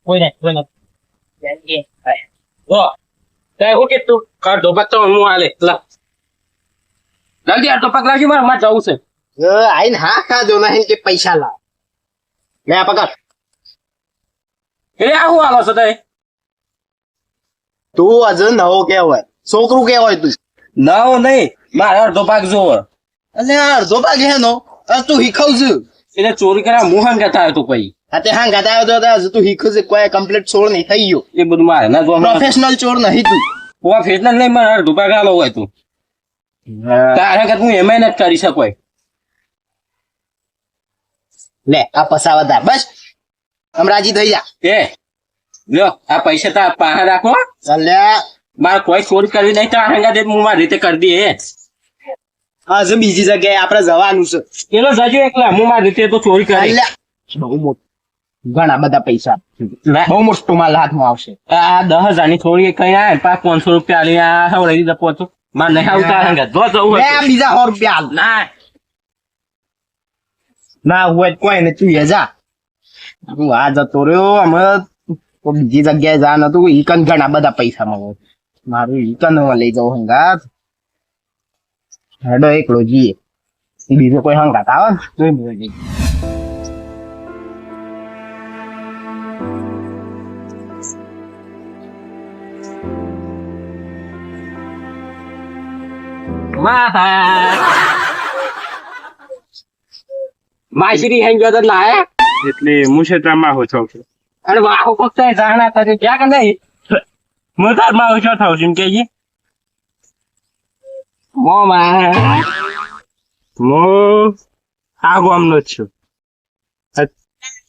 કોઈ નહીં ઓ તે હું કે તું કર દો બચ્ચો હું આલે લા જલ્દી આ તો પકડાજી માર જવું છે આઈને હા ખાધો નહીં કે પૈસા લાવ લે આ પકડ એ આ હું આલો છો તે તું હજુ નવો કેવાય છોકરું કેવાય તું નાવ નહીં મારે અડધો ભાગ જોવો અને આ અડધો ભાગ હેનો તું શીખવ છું એટલે ચોરી કર્યા મુહાન કહેતા હોય તું કઈ આ તે હા ગાતા આવ્યો તો હજુ તું શીખવ છે કોઈ કમ્પ્લીટ ચોર નહીં થઈ ગયો એ બધું મારે ના જો પ્રોફેશનલ ચોર નહીં તું પ્રોફેશનલ નહીં મારે અડધો ભાગ આલો હોય તું તારે કે તું એમાં નથી કરી શકો લે આ પસાવતા બસ આમ રાજી થઈ જા એ લ્યો આ પૈસા તાર પાસે રાખો ચાલ્યા મારે કોઈ ચોરી કરવી નહીં તો હંગા દે હું મારી રીતે કરી દઈએ હજુ બીજી જગ્યાએ આપણે જવાનું છે પેલો જજો એકલા હું મારી રીતે તો ચોરી કરી બહુ મોટું ઘણા બધા પૈસા બહુ મોટો માલ હાથમાં આવશે આ 10,000 ની થોડી કઈ આ 500 રૂપિયા આલી આ હવે લઈ જપો તો માર નહીં આવતા હંગા જો જવું લે બીજા 100 રૂપિયા હાલ ના ના હોય કોઈ ને તું જા હું આ જતો રહ્યો અમે બીજી જગ્યાએ જા નતું ઈકન ઘણા બધા પૈસા મળે મારું ઈકન લઈ જાઉં હંગાત હેડો એકલો જીએ બીજો કોઈ હંગાત આવે ને તોય બીજો જઈએ માસરી હંગ જો ના એટલે હું ક્ષેત્રમાં હો છું અરે વાહો ફક્ત જાણા કરે ક્યાં કે નહીં હું તારમાં ઓછો થાઉં છું કે મોમાં હું આ ગામનો જ છું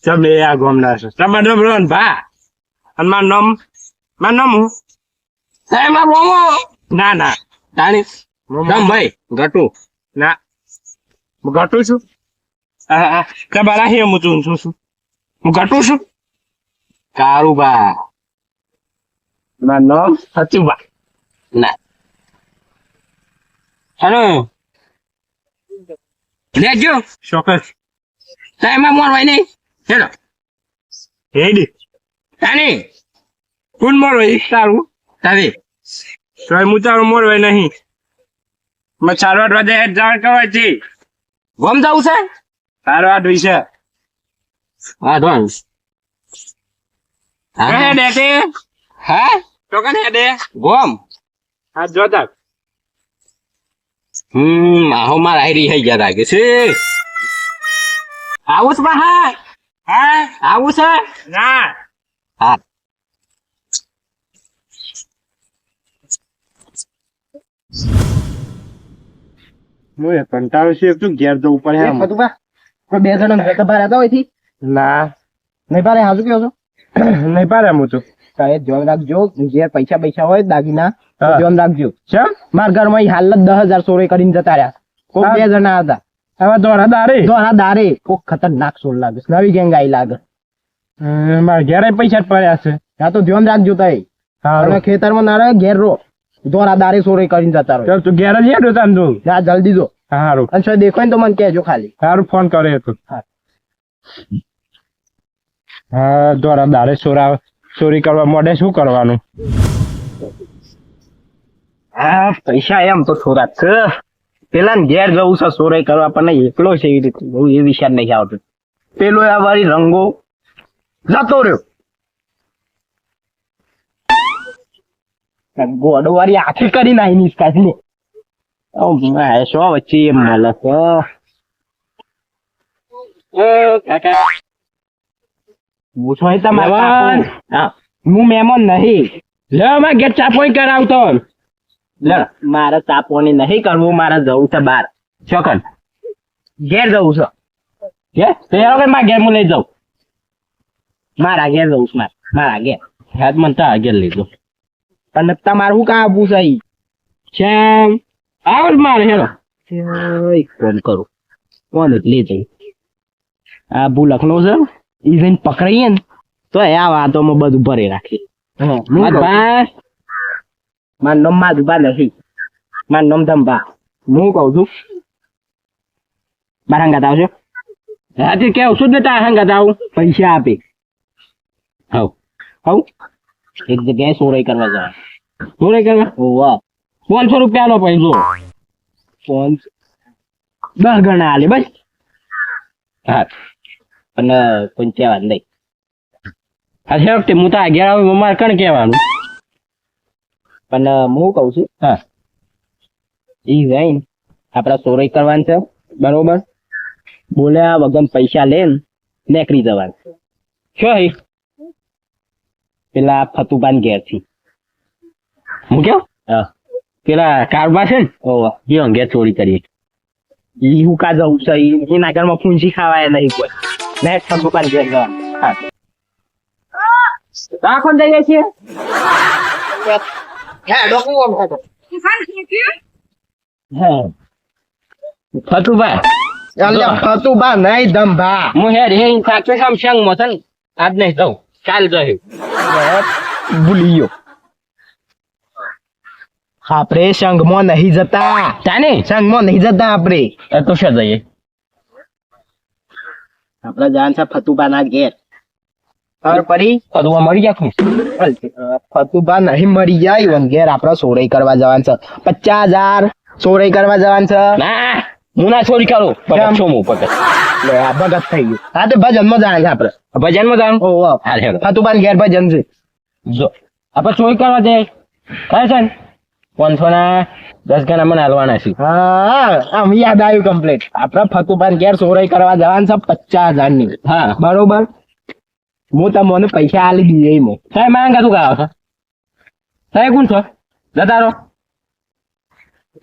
તમે આ ગામના છો તમારું નામ રોહન ભા અને મારું નામ હું એમાં મોમો ના ના તાણી તમ ભાઈ ગટુ ના હું ઘટું છું હા તમારા હે હું છું હું ઘટું છું કારુબા મારું નામ સચુબા ના હેલો લેજો ચોક્કસ એમાં મોરવાય નહીં હેલો હેડી તાણી કોણ મોરવાય તારું તારી તો હું તારું મોરવાય નહીં મેં 4 વાગે જાણ કરવા છે ગમ જવું છે 4 વાગે વિશે હા ધોન હે ડેટે હા તો કને હેડે ગમ હા જોતા આહો માર આયરી હઈ ગયા લાગે છે આવું છે હા હા આવું છે ના હા હું કંટાળો છે તું ઘેર જવું પડે એમ. કોઈ બે જણા ઘર બહાર હતા હોય થી ના નહીં પારે હાજુ કયો છો નહીં પાડે હું તો સાહેબ ધ્યાન રાખજો જે પૈસા હોય દાગીના હા. ધ્યાન રાખજો ચમ મારા ઘરમાં હાલ 10,000 ચોરી કરીને જતા રહ્યા કોઈ હા. બે જણા હતા હવે દોડા દારે દોરા દારે કોઈ ખતરનાક ચોર લાગે છે. નવી ગેંગ આઈ લાગે મારા ઘેરે પૈસા જ પડ્યા છે ત્યાં તો ધ્યાન રાખજો તઈ સારું અને ખેતરમાં ના રહે ઘેર રો દોરા દારે ચોરી કરીને જતા રહો ચાલ તું ઘેર જ હેડો તાન તું જા જલ્દી જો સારું અને જો દેખો ને તો મને કહેજો ખાલી સારું ફોન કરે તું હા. હા દોડા દારે ચોરી કરવા મોડે શું કરવાનું હા પૈસા એમ તો થોડા છે પેલા ને ઘેર જવું છે ચોરી કરવા પણ એકલો છે એવી રીતે બહુ એ વિચાર નહીં આવતો પેલો આ વાળી રંગો જતો રહ્યો ગોડો વાળી આખી કરી નાખી નિષ્કાશ ને શું વચ્ચે એમ મળે છે પૂછો તમારે હું મહેમાન નહીં લે અમાર ઘેર ચાપોઈ કરાવતો લે મારે તાપવાની નહીં કરવું મારે જવું છે બહાર ચોકન ઘેર જવું છે કે તે હવે માર ઘેર હું લઈ જાઉં મારા ઘેર જવું છે મારા ઘેર યાદ મને તા ઘેર લઈ જાઉં અને તમારે શું કામ આપવું છે ઈ? શ્યામ આવ મારે હેરો ફોન કરું કોણ એટલે જઈ આ ભૂ લખનો છે ઈ જઈને પકડાઈએ ને તો આ વાતોમાં બધું ભરી રાખી મારું નામ માધુભા નથી મારું નામ ધંભા હું કઉ છું મારા હંગાત આવશે આજે કેવું શું ને તારા હંગાત આવું પૈસા આપે હવ હવ એક જગ્યાએ સોરાઈ કરવા જવાનું. સોરાઈ કરવા ઓવા 500 રૂપિયાનો પૈસો. 10 ગણા આલે બસ. હા અને કોઈ કહેવાનું નહીં. આ છે વખતે હું તો આગળ આવું મારે કણ કહેવાનું. પણ હું કઉ છું હા ઈ જઈને આપડા સોરાઈ કરવાનું છે બરોબર, બોલ્યા વગર પૈસા લે ને નીકળી જવાનું. શું હે પેલા ફતુબાન ઘેર થી. હું કેવું હા પેલા કારબા છે ને ઓવા એ અંગે ચોરી કરીએ. ઈ હું કા જવું છે એના ઘરમાં પૂંજી ખાવાય નહીં કોઈ. ને ફતુબાન ઘેર જવાનું. હા રાખો જઈએ છીએ. હા ફતુભાઈ અલ્યા ફતુબા નહીં ધંભા. હું હેર હે સાચો સંગ માં છે ને આજ નહીં જાઉં કાલ જશે. ભૂલી ગયો. આપડે સંઘમાં નહીં જતા. તાને સંઘમાં નહીં જતા આપડે. તો શું જઈએ. આપડા જાન છે ફતુબા ના ઘેર. ખબર પડી? ફતુભા મરી ગયા ફતુબા નહીં મરી જાય વન ઘેર આપડે સોરાઈ કરવા જવાનું છે. 50,000 સોરાઈ કરવા જવાનું છે. ના હું ના ચોરી કરું ભગત છું હું ભગત. લે આ ભગત થઈ ગયું. હા તો ભજન માં જવાનું છે આપડે. ભજનમાં જાણું ઓહો હાલ હેડો ફતુબા ઘેર ભજન છે. જો આપણે ચોરી કરવા જઈએ કાંઈ છે ને 500 ના 10 ગણા મને હાલવાના છે. હા આમ યાદ આવ્યું કમ્પ્લીટ. આપડે ફતુબા ઘેર સોરાઈ કરવા જવાનું છે 50,000 ની. હા બરોબર, હું તમને પૈસા આલી દઈએ એમાં. સાહેબ માંગા તું ગાવ છો સાહેબ કોણ છો જતારો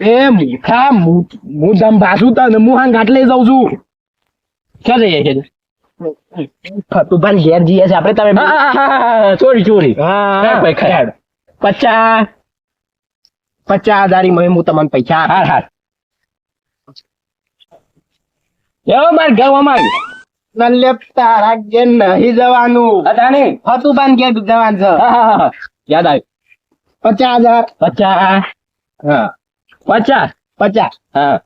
એ મૂર્ખા હું દમ ભાસું તને હું હાંગ આટલે જાઉં છું. ક્યાં જઈએ છીએ ફતુબા ઘેર જઈએ છે આપડે. તમે ચોરી ચોરી હા ભાઈ ખરાડ 50,000 માં હું તમને પૈસા આપીશ. હાર હાર એવો માર ઘરમાં આવ્યું નલ્લે તારા ઘેર નહીં જવાનું. અદાને ફતુબા ઘેર જવાનું છે. યાદ આવ્યું 50,000. 50 હા 50 50. હા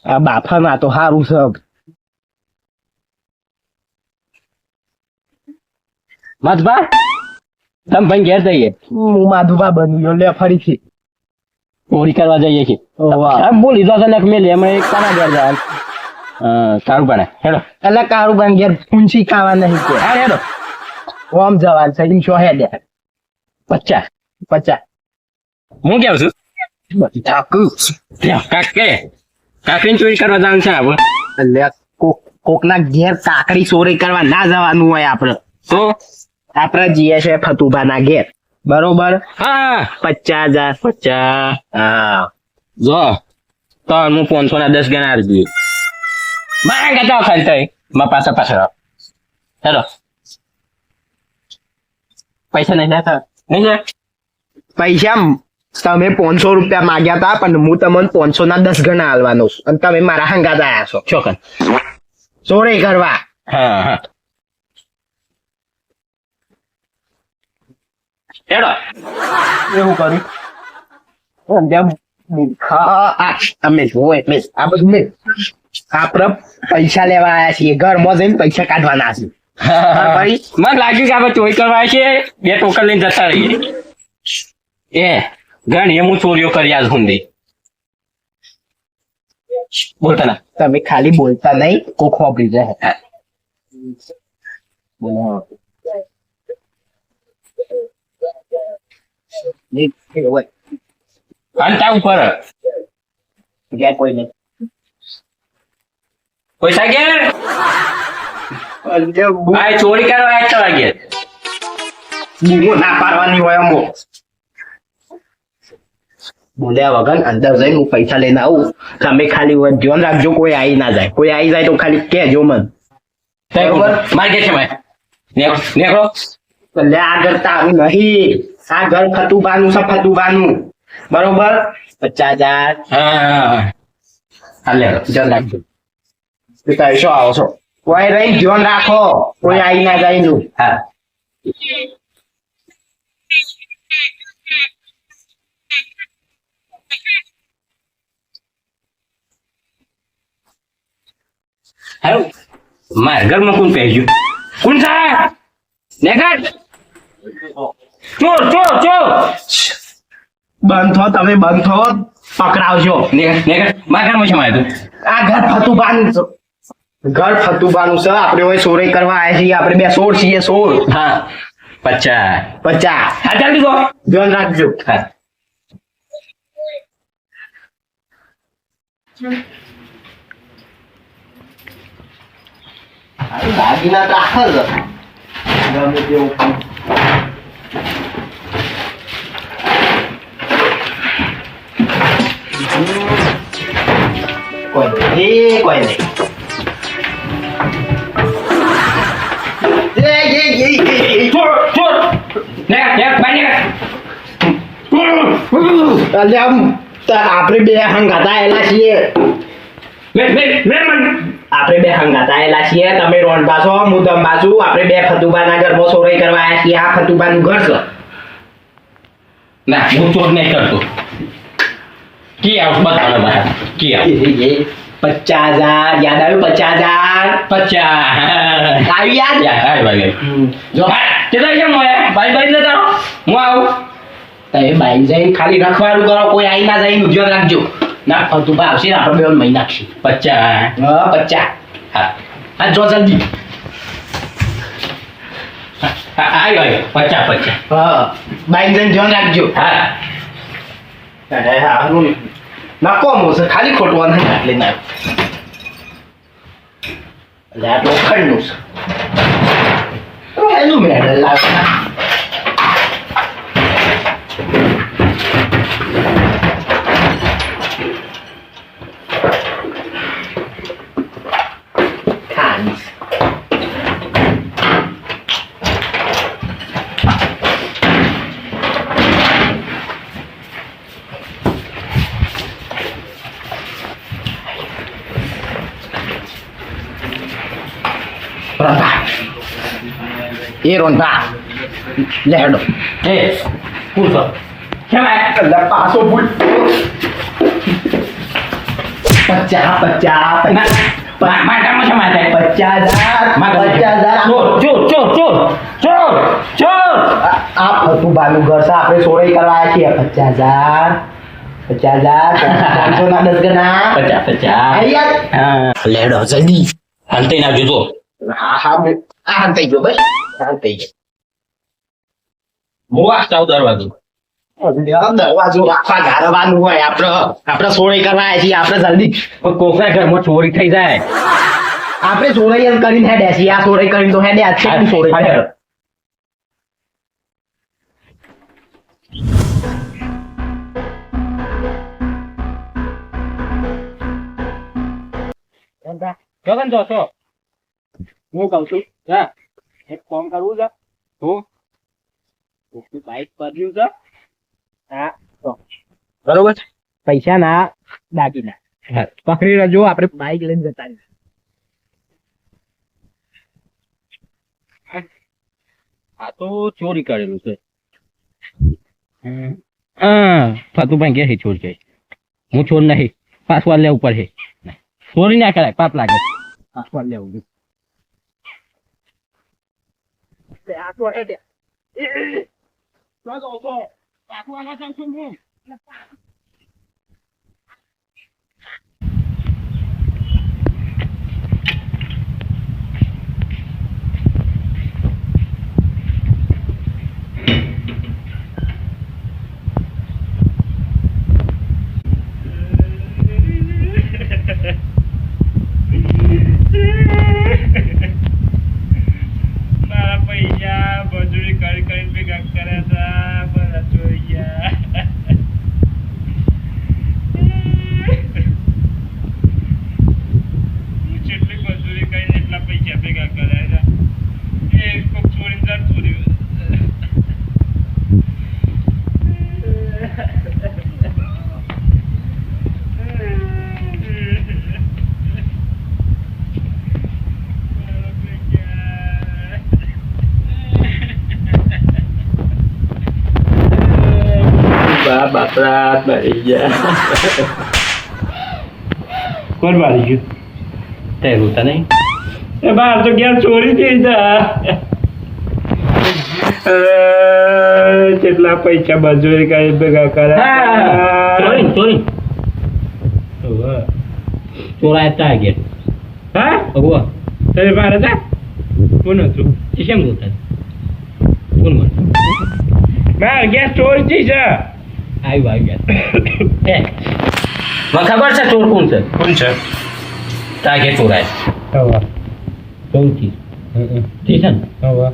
આ બાફા ના તો સારું છે. મતભા તમે ભાઈ ઘેર જઈએ હું માધુબા બન્યો લે ફરીથી. ચોરી કરવા જઈએ છીએ વાહ. સાહેબ બોલી દો ને મેં એમાં એક કાના ઘેર જાય સારું પડે હેડો એટલે કારુબા ઘેર પૂંછી ખાવા નહીં કે. હા હેડો ઓમ જવાનું છે એમ શું હે દે 50 50. હું કેવું છું કાકડી ચોરી કરવા જવાનું છે આપણે એટલે કોકના ઘેર કાકડી ચોરી કરવા ના જવાનું હોય આપડે. તો આપડે જઈએ છે ફતુબા ના ઘેર બરોબર. હા 50,000. 50 હા જો તો હું 500 ના 10 ગણા આપી દઉં માંગા તો ખાલી થઈ માં પાછા પાછળ હેડો પૈસા નહીં લેતા નહીં લે પૈસા તમે 500 રૂપિયા માંગ્યા હતા પણ હું તમને 500 ના 10 ગણા આલવાનો છું અને તમે મારા હંગાત આયા છો ચોકન ચોરી કરવા. હા હા હેડો એવું કર્યું તમે જુઓ એટલે આ બધું મેં આપડે પૈસા લેવા આવ્યા છીએ ઘરમાં જઈને પૈસા કાઢવાના છે. ભાઈ મને લાગ્યું કે આપણે ચોરી કરવા છે બે ટોકન લઈને જતા રહીએ એ ઘણી હું ચોરીઓ કરી આજ સુધી બોલતા ના તમે ખાલી બોલતા નહીં કોક વાપરી જાય. બોલો અંતા ઉપર ગયા કોઈ નહીં. પૈસા ગયા ભાઈ ચોરી કરવા આવ્યા છો વાગે બૂમો ના પાડવાની હોય અમો. બોલ્યા વગર અંદર જઈને હું પૈસા લઈને આવું. તમે ખાલી ધ્યાન રાખજો કોઈ આવી ના જાય. કોઈ આવી જાય તો ખાલી કહેજો મને. બરોબર માર કે છે ભાઈ નેકળો એટલે આ ઘર તારું નહીં. આ ઘર ફતુબાનું છે ફતુબાનું. બરોબર 50,000. હા હાલે ધ્યાન રાખજો તમે શું આવો છો? કોઈ રહી ધ્યાન રાખો કોઈ આવી ના જાય એનું. હા હારું મારા ઘરમાં કોણ પહેર્યું કોણ છે નેગટ ચોર ચોર ચોર બંધ થો તમે બંધ થો પકડાવજો નેગટ નેગટ મારા ઘરમાં છે મારે તું આ ઘર ફતુબાનું છે ઘર ફતુબાનું છે આપણે હોય ચોરી કરવા આવ્યા છીએ આપણે બે સોળ છીએ સોળ હા 50 50 હા જલ્દી દો ધ્યાન રાખજો હા દાગીના તો આખા જ ગમે તેવું પણ. કોઈ નહીં ચોર ચોર નેગટ નેગટ બાય નેગટ આપણે બે હંગાતા આયેલા છીએ લે લે લે મને આપણે બે હંગાતા આયેલા છીએ તમે રોંઢા છો હું દંબા છું આપણે બે ફતુબાના ઘરમાં ચોરી કરવા આવ્યા છીએ આ ફતુબાનું ઘર છે ના હું ચોર નહીં કરતો કી આવ બતાવો મારા કી આવ 50,000 યાદ આવ્યું 50,000 50 આવ્યું યાદ યાર હાય ભાઈ જો કેટલા છે મોય ભાઈ ભાઈ નતા હું આવું તમે બાઈ જઈને ખાલી રખવાનું કરો કોઈ આઈ ના જાય ધ્યાન રાખજો ના ફતુબા આવશે ને આપણે બે મહી નાખશું 50 હા 50 હા હા જો જલ્દી આય ભાઈ 50 હા બાઈ જઈને ધ્યાન રાખજો હા અરે હારું નાકો મોસે ખાલી ખોટવા નહીં આટલી ના એટલે આ લોખંડનું છે એનું મેડલ લાવતા ખાલીશ રોંઢા એ રોંઢા લે હેડો એ પૂછો કેમ આય એટલે પાછો ભૂલ 50 ના મારા ઘરમાં છે મારે 50,000 મારા 50,000 ચોર ચોર ચોર ચોર ચોર આ ફતુબાનું ઘર છે આપણે ચોરી કરવા આવ્યા છીએ 50,000 500 ના 10 ગણા 50 આયા હા લેડો જલ્દી હાલતે ના જોજો હા હા આ હાલ થઈ ગયો બસ હાલ થઈ ગયો હું વાસ્તા દરવાજો દરવાજો રાખવા ગારવાનું હોય આપણે ચોરી કરવા આવ્યા છીએ આપણે જલ્દી કોકના ઘરમાં ચોરી થઈ જાય આપણે ચોરી એમ કરીને હેડ્યા છીએ આ ચોરી કરીને તો હેડ્યા જ છે ને ચોરી હા, કરે. ગગન જો છો હું કહું છું હા એક કામ કરવું છે હું બાઈક પડ્યું છે હા બરોબર પૈસા ના દાગીના હા. પકડી રહેજો આપણે બાઈક લઈને જતા રહીશું. આ તો ચોરી કરેલું છે હા ફતુભાઈ કે ચોર છે હું ચોર નહીં પાસવાડ લેવું પડે ચોરી ના કરાય પાપ લાગે પાસવાડ લેવું આ તો હેડે મારા પૈસા મજૂરી કરી કરીને ભેગા કર્યા હતા બધા ચોરી ગયા જેટલી મજૂરી કરીને એટલા પૈસા ભેગા કર્યા હતા એ કોક ચોરીને જતું રહ્યું બાપરા મરી ગયા કોણ મારી ગયું તે રૂતા નહીં એ બહાર તો ઘેર ચોરી થઈ જા કેટલા પૈસા મજૂરી કરી ભેગા કર્યા ચોરી ચોરાય તા ગયા હા ભગવા તારે બહાર હતા કોણ હતું શેમ બોલતા કોણ બોલ બહાર ગેસ ચોરી થઈ છે આવી ગયા મને ખબર છે ચોર કોણ છે કોણ છે તા કે ચોરાય હવે સૌથી ઠીક છે ને હવે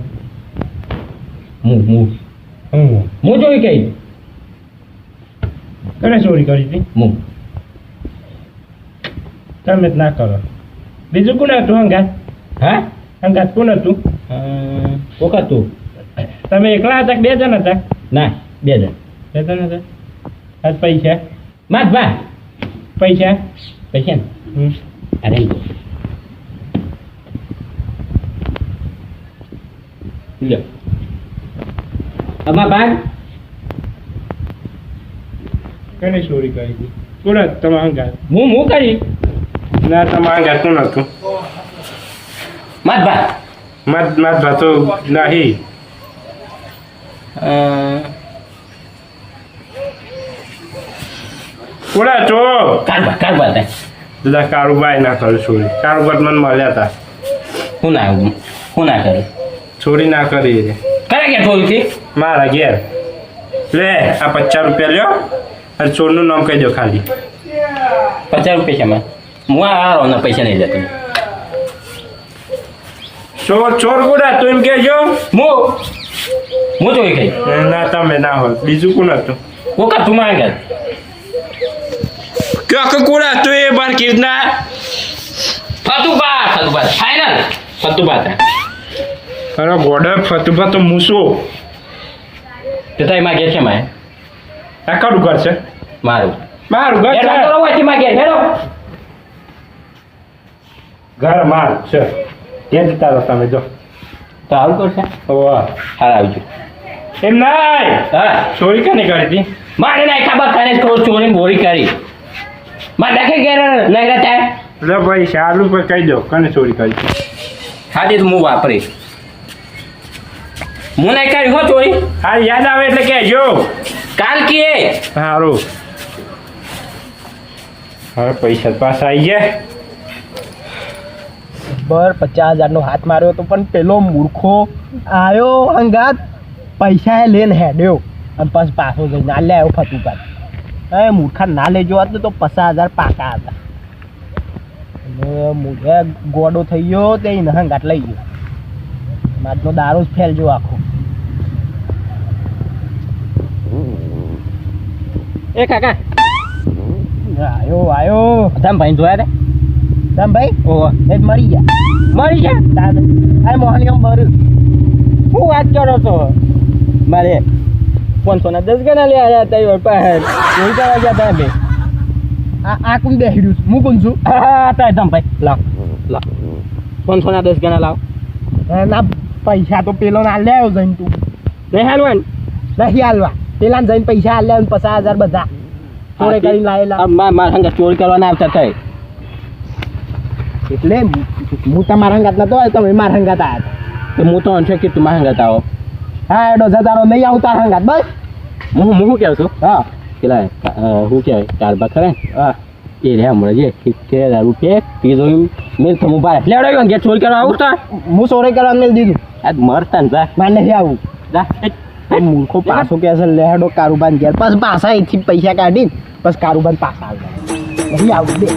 હું જોઈ કઈ કોને ચોરી કરી હતી હું તમે જ ના કરો બીજું કોણ હતું અંગાત હા અંગાત કોણ હતું ઓકા તું તમે એકલા હતા કે બે જણ હતા ના બે જણ બે જણ હતા આજ પૈસા માત બા પૈસા પૈસા ને અરે લ્યો અમાર બાગ કોને ચોરી કરી હતી કોણ હતું તમારા અંગાત હું કરી ના તમારા અંગાત કોણ હતું માત બા મત ભાતો નહીં કોણ હતો કારબાર દાદા કારુબાઈ ના કર્યું ચોરી કારુબાર મને મળ્યા હતા હું ના કરું ચોરી ના કરી કરે કે ચોરી મારા ઘેર લે આ 50 રૂપિયા લ્યો અને ચોરનું નામ કહી દો ખાલી 50 રૂપિયા હું આ પૈસા નહીં જતો ચોર કોણ હતું એમ કહેજો હું જોઈ ગઈ ના તમે ના હોય બીજું કોણ હતું ઓકા તું માંગે કોણ હતું એ બાર કીધના ફતુબા ફાઇનલ ફતુબા અરે ગોડે ફતુબા તો મૂસો તે તાઈ માં ગયા છે માય આ કરું કરશે મારું મારું ઘર એટલા તો હોય માં ગયા હેડો ઘર માર છે ત્યાં જતા રહો તમે જો તો આવું કરશે વાહ હાલ આવજો એમ નાય હા ચોરી કાને કરી હતી મારે નહીં ખબર કાને ચોરી બોરી કરી માં દેખે ઘેર નહીં રહેતા લે ભાઈ સારું પર કહી દો કને ચોરી કરી હા તે હું વાપરીશ હું નહીં કરી હો ચોરી હા યાદ આવે એટલે કહેજો કાલ કીએ સારું હવે પૈસા પાછા આવી ગયા બર 50,000 નો હાથ માર્યો તો પણ પેલો મૂર્ખો આયો હંગાત પૈસા લઈને હેડ્યો અને પછી પાછો જઈને ના લે આવ્યો ફતુકા એ મૂર્ખા ના લેજો હોત ને તો 50,000 પાકા હતા અને મુજે ગોડો થઈ ગયો તે હંગાત લઈ ગયો મારનો દારૂ જ ફેલજો આખો એ કાકા આયો તમે ભાઈ જોયા તમ ભાઈ ઓહો એ જ મરી ગયા દાદા આ મોહનિયમ બર હું વાત કરો છો મારે 510 ગણા લે આયા તઈ પાસે કોઈ કરવા ગયા તા બે આ કોણ બેહડ્યું હું કોણ છું હા તાય તમ ભાઈ લાવ 510 ગણા લાવ ના પૈસા તો પેલો ના લેવો જઈને તું નહીં હાલવાન નહીં હાલવા પેલા જઈને પૈસા હાલ લેવા 50,000 બધા ચોરી કરીને લાયેલા મારા હંગા ચોરી કરવાના આવતા થાય એટલે હું તમારા હંગાત નતો આવ્યો તમે મારા હંગાત આવ્યા તો હું તો અંશે કે તું મારા હંગાત આવો હા એડો જતારો નહીં આવું તારા હંગાત બસ હું શું કહું છું હા પેલા શું કહેવાય કારબા ખરે હા એ રે હમણાં જે 70,000 રૂપિયા પીધો મેલ તો હું ભાઈ લેવડાવ્યો ઘેર ચોરી કરવા આવું તા હું ચોરી કરવા મેળ દીધું આજ મરતા ને જા મારે નહીં આવું જા એ મૂર્ખો પાછો કે છે લેહડો કારુબાન ઘેર પછી પાછા અહીંથી પૈસા કાઢીને પછી કારુબાન પાછા આવતા નહીં આવું દે